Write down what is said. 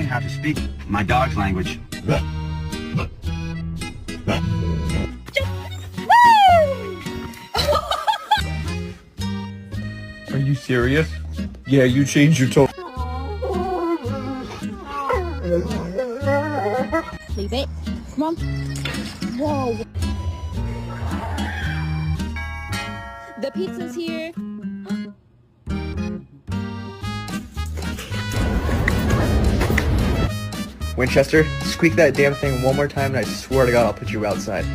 How to speak my dog's language. Are you serious? Yeah, you changed your tone. Leave it. Come on. Whoa. The pizza's here. Winchester, squeak that damn thing one more time and I swear to God I'll put you outside.